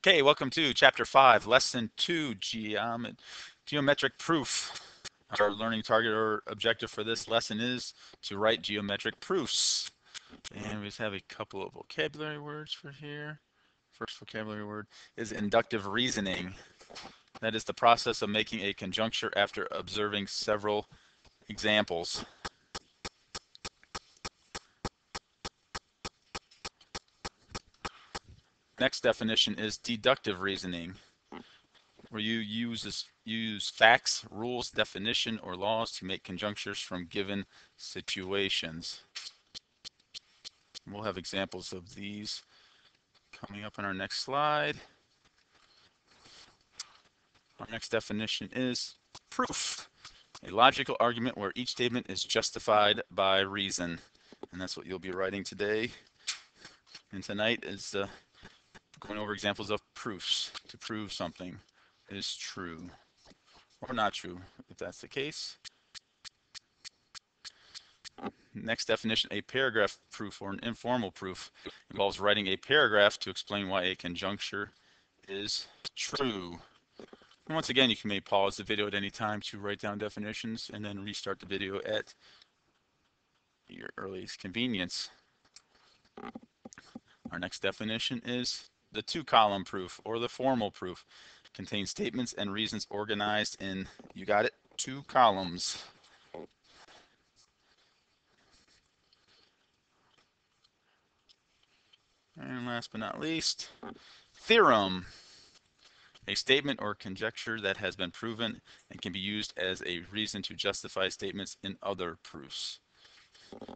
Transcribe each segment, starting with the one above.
Okay, welcome to Chapter 5, Lesson 2, Geometric Proof. Our learning target or objective for this lesson is to write geometric proofs. And we just have a couple of vocabulary words for here. First vocabulary word is inductive reasoning. That is the process of making a conjecture after observing several examples. Next definition is deductive reasoning, where you use facts, rules, definition, or laws to make conjectures from given situations. We'll have examples of these coming up on our next slide. Our next definition is proof, a logical argument where each statement is justified by reason. And that's what you'll be writing today. And tonight is going over examples of proofs to prove something is true or not true, if that's the case. Next definition, a paragraph proof or an informal proof involves writing a paragraph to explain why a conjecture is true. And once again, you may pause the video at any time to write down definitions and then restart the video at your earliest convenience. Our next definition is the two-column proof or the formal proof. It contains statements and reasons organized in, you got it, 2 columns. And last but not least, theorem. A statement or conjecture that has been proven and can be used as a reason to justify statements in other proofs.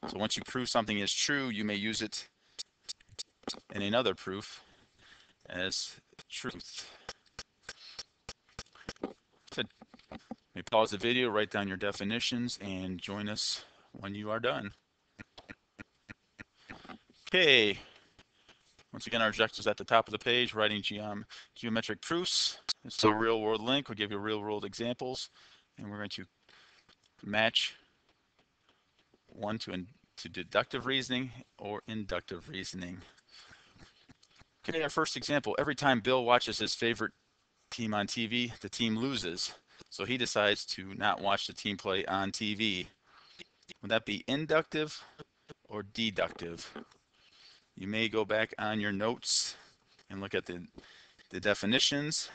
So once you prove something is true, you may use it in another proof as truth. So you may pause the video, write down your definitions, and join us when you are done. Okay. Once again, our objectives at the top of the page, writing geometric proofs. It's a real-world link. We'll give you real-world examples, and we're going to match one to deductive reasoning or inductive reasoning. Okay, our first example. Every time Bill watches his favorite team on TV, the team loses. So he decides to not watch the team play on TV. Would that be inductive or deductive? You may go back on your notes and look at the definitions.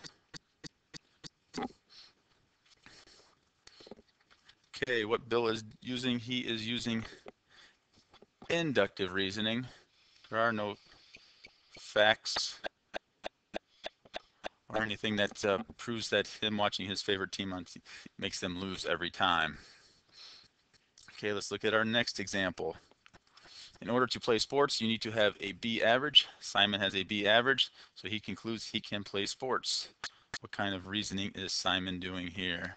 Okay, what Bill is using, he is using inductive reasoning. There are no facts or anything that proves that him watching his favorite team makes them lose every time. Okay, let's look at our next example. In order to play sports, you need to have a B average. Simon has a B average, so he concludes he can play sports. What kind of reasoning is Simon doing here?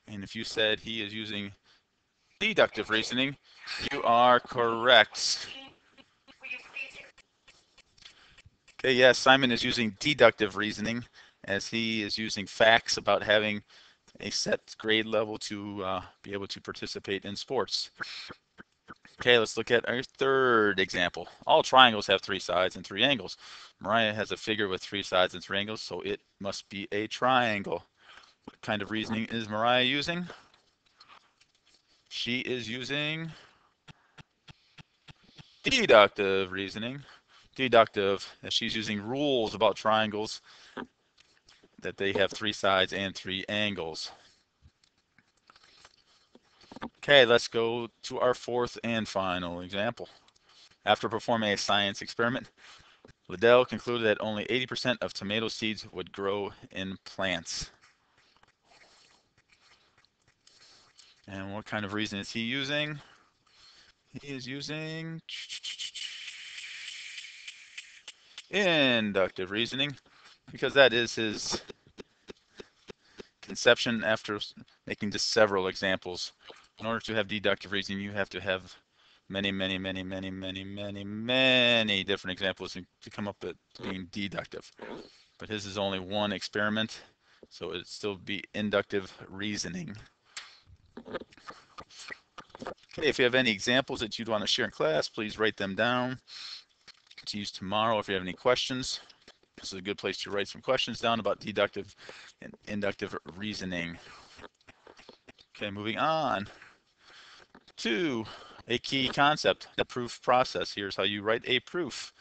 And if you said he is using deductive reasoning, you are correct. Okay, yes, Simon is using deductive reasoning as he is using facts about having a set grade level to be able to participate in sports. Okay, let's look at our third example. All triangles have 3 sides and 3 angles. Mariah has a figure with 3 sides and 3 angles, so it must be a triangle. What kind of reasoning is Mariah using? She is using deductive reasoning. Deductive, as she's using rules about triangles that they have 3 sides and 3 angles. Okay, let's go to our fourth and final example. After performing a science experiment, Liddell concluded that only 80% of tomato seeds would grow in plants. And what kind of reason is he using? He is using inductive reasoning, because that is his conception after making just several examples. In order to have deductive reasoning, you have to have many different examples to come up with being deductive. But his is only one experiment, so it'd still be inductive reasoning. Okay, if you have any examples that you'd want to share in class, please write them down. to use tomorrow if you have any questions. This is a good place to write some questions down about deductive and inductive reasoning. Okay, moving on to a key concept, the proof process. Here's how you write a proof.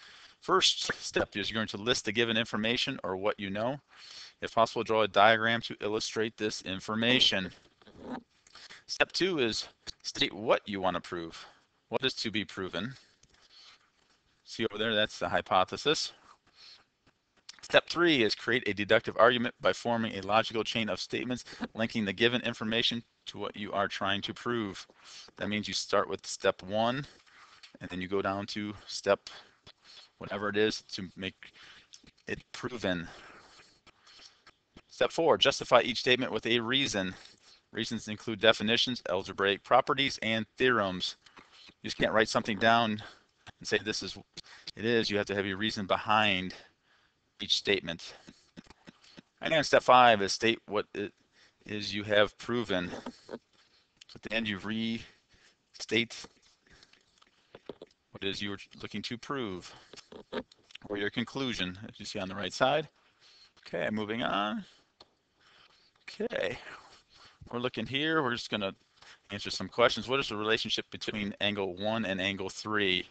First step is you're going to list the given information or what you know. If possible, draw a diagram to illustrate this information. Step 2 is state what you want to prove. What is to be proven? See over there, that's the hypothesis. Step 3 is create a deductive argument by forming a logical chain of statements linking the given information to what you are trying to prove. That means you start with step 1 and then you go down to step whatever it is to make it proven. Step 4, justify each statement with a reason. Reasons include definitions, algebraic properties, and theorems. You just can't write something down and say this is it is. You have to have a reason behind each statement. And then step 5 is state what it is you have proven. So at the end you restate what it is you were looking to prove, or your conclusion, as you see on the right side. Okay, moving on. Okay, we're looking here. We're just going to answer some questions. What is the relationship between angle 1 and angle 3? You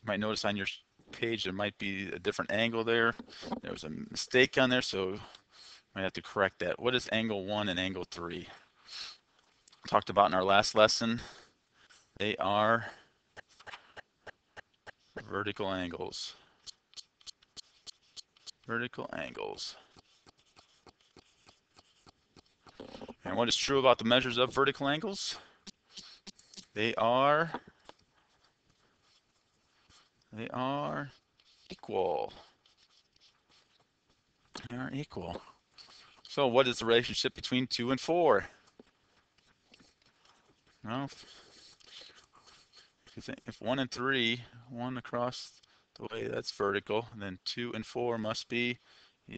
might notice on your page there might be a different angle there. There was a mistake on there, so I have to correct that. What is angle 1 and angle 3? Talked about in our last lesson. They are vertical angles. Vertical angles. And what is true about the measures of vertical angles? They are equal. They are equal. So what is the relationship between 2 and 4? Well, if 1 and 3, 1 across the way, that's vertical, then 2 and 4 must be,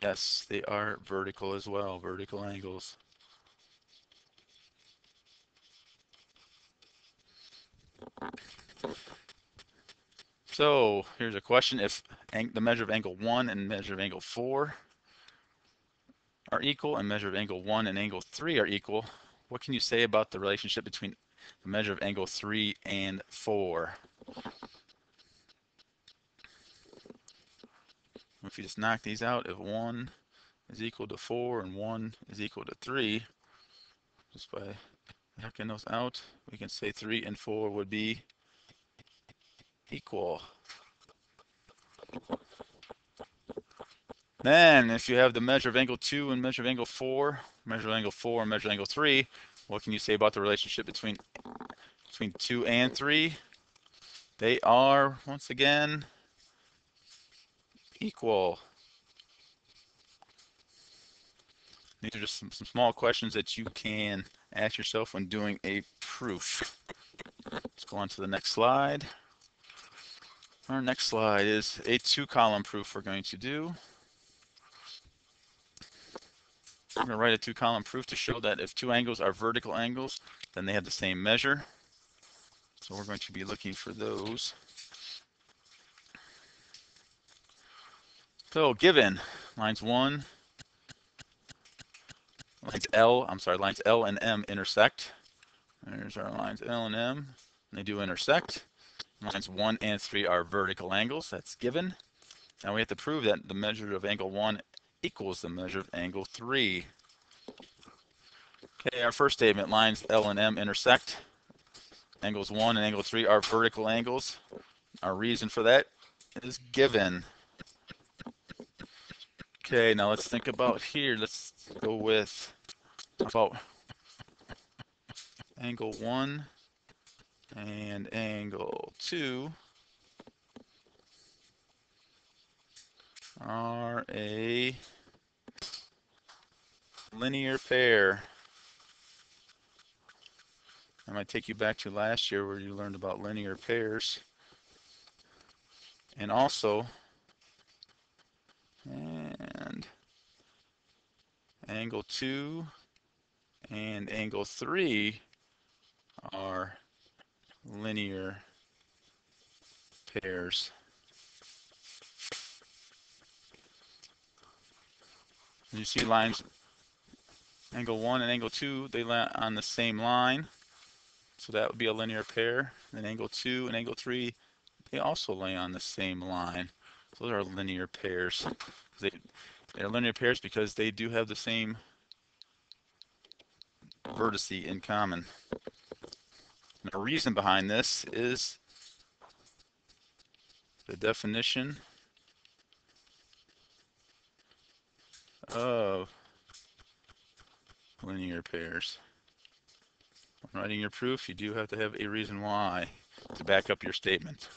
yes, they are vertical as well, vertical angles. So here's a question. If the measure of angle 1 and measure of angle 4 are equal and measure of angle 1 and angle 3 are equal, what can you say about the relationship between the measure of angle 3 and 4? If you just knock these out, if 1 is equal to 4 and 1 is equal to 3, just by knocking those out, we can say 3 and 4 would be equal. Then, if you have the measure of angle 2 and measure of angle 4, measure of angle 4 and measure of angle 3, what can you say about the relationship between 2 and 3? They are, once again, equal. These are just some small questions that you can ask yourself when doing a proof. Let's go on to the next slide. Our next slide is a 2-column proof we're going to do. I'm going to write a 2-column proof to show that if 2 angles are vertical angles, then they have the same measure. So we're going to be looking for those. So given lines L and M intersect. There's our lines L and M, and they do intersect. Lines 1 and 3 are vertical angles, that's given. Now we have to prove that the measure of angle 1 equals the measure of angle 3. Okay, our first statement, lines L and M intersect. Angles 1 and angle 3 are vertical angles. Our reason for that is given. Okay, now let's think about here. Let's go with about angle 1 and angle 2 are a linear pair. I might take you back to last year where you learned about linear pairs. And also, and angle 2 and angle 3 are linear pairs. And you see lines, angle 1 and angle 2, they lie on the same line. So that would be a linear pair. And angle 2 and angle 3, they also lay on the same line. So those are linear pairs. They're linear pairs because they do have the same vertice in common. And the reason behind this is the definition of linear pairs. When writing your proof, you do have to have a reason why to back up your statement.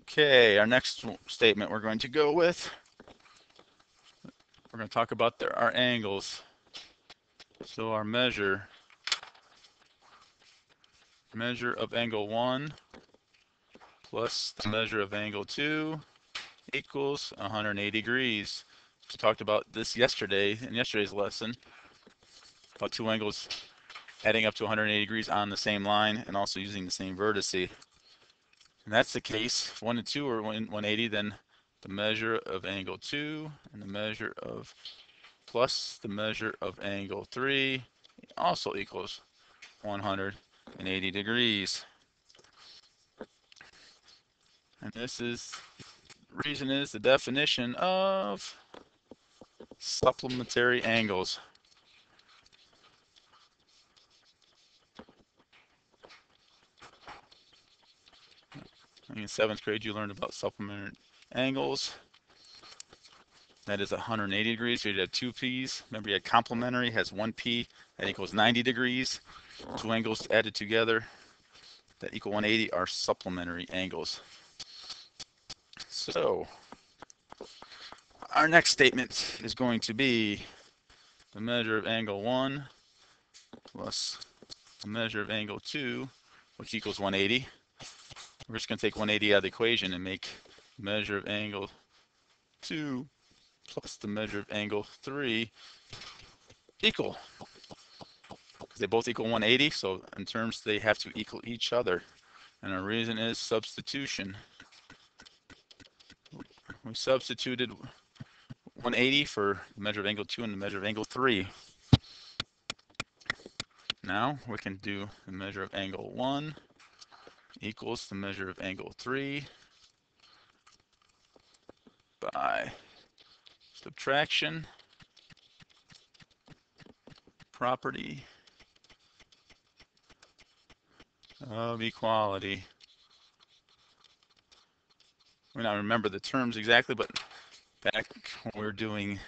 Okay, our next statement we're going to go with, we're going to talk about our angles. So our measure of angle 1 plus the measure of angle 2 equals 180 degrees. We talked about this yesterday in yesterday's lesson, about two angles adding up to 180 degrees on the same line and also using the same vertice. And that's the case. If 1 and 2 are 180, then the measure of angle 2 and the measure of plus the measure of angle 3 also equals 180 degrees. And this is, reason is the definition of supplementary angles. In 7th grade, you learned about supplementary angles. That is 180 degrees. So you had two P's. Remember, you had complementary, has one P. That equals 90 degrees. Two angles added together that equal 180 are supplementary angles. So our next statement is going to be the measure of angle 1 plus the measure of angle 2, which equals 180. We're just going to take 180 out of the equation and make measure of angle 2 plus the measure of angle 3 equal. Because they both equal 180, so in terms they have to equal each other. And our reason is substitution. We substituted 180 for the measure of angle 2 and the measure of angle 3. Now we can do the measure of angle 1 equals the measure of angle 3 by subtraction property of equality. We don't remember the terms exactly, but back when we were doing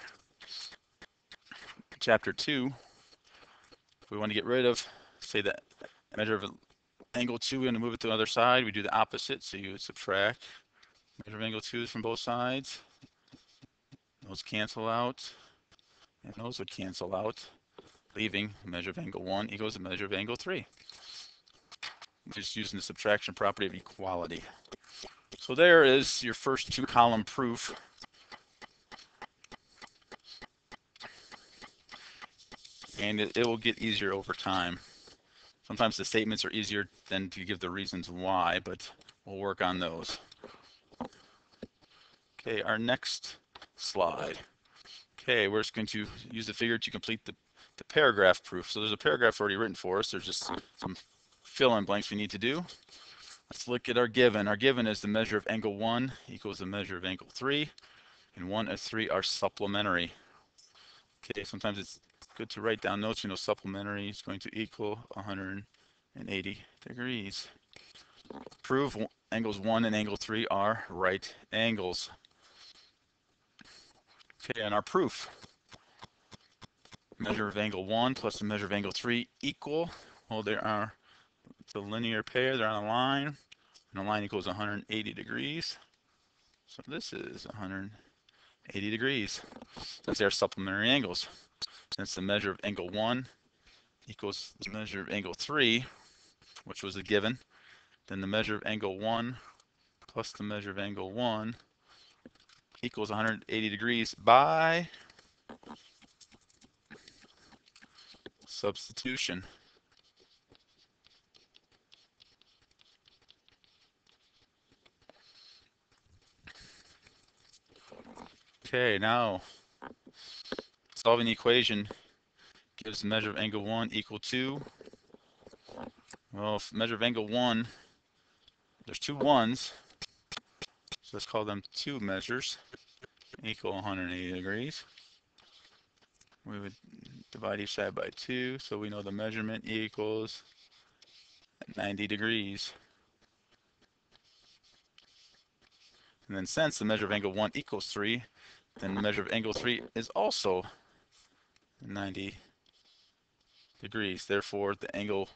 chapter 2, we want to get rid of, say, that measure of angle 2, we're going to move it to the other side. We do the opposite, so you would subtract measure of angle 2 from both sides. Those cancel out, and those would cancel out, leaving the measure of angle 1 equals the measure of angle 3. Just using the subtraction property of equality. So there is your first two-column proof. And it will get easier over time. Sometimes the statements are easier than to give the reasons why, but we'll work on those. Okay, our next slide. Okay, we're just going to use the figure to complete the paragraph proof. So there's a paragraph already written for us. There's just some fill-in blanks we need to do. Let's look at our given. Our given is the measure of angle 1 equals the measure of angle 3, and 1 and 3 are supplementary. Okay, sometimes it's good to write down notes. You know, supplementary is going to equal 180 degrees. Prove angles 1 and angle 3 are right angles. Okay, and our proof. Measure of angle 1 plus the measure of angle 3 equal. Well, it's a linear pair. They're on a line. And the line equals 180 degrees. So this is 180 degrees. Since they're supplementary angles. Since the measure of angle 1 equals the measure of angle 3, which was a given, then the measure of angle 1 plus the measure of angle 1 equals 180 degrees by substitution. Okay, now solving the equation gives the measure of angle 1 equal to, well, if measure of angle 1, there's two 1s, so let's call them two measures, equal 180 degrees. We would divide each side by 2, so we know the measurement equals 90 degrees. And then since the measure of angle 1 equals 3, then the measure of angle 3 is also 90 degrees. Therefore, the angle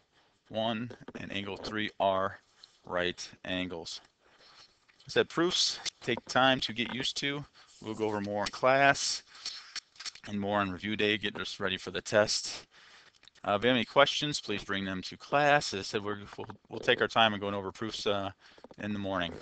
1 and angle 3 are right angles. I said proofs take time to get used to. We'll go over more in class and more on review day, get us ready for the test. If you have any questions, please bring them to class. As I said, we'll take our time and going over proofs in the morning.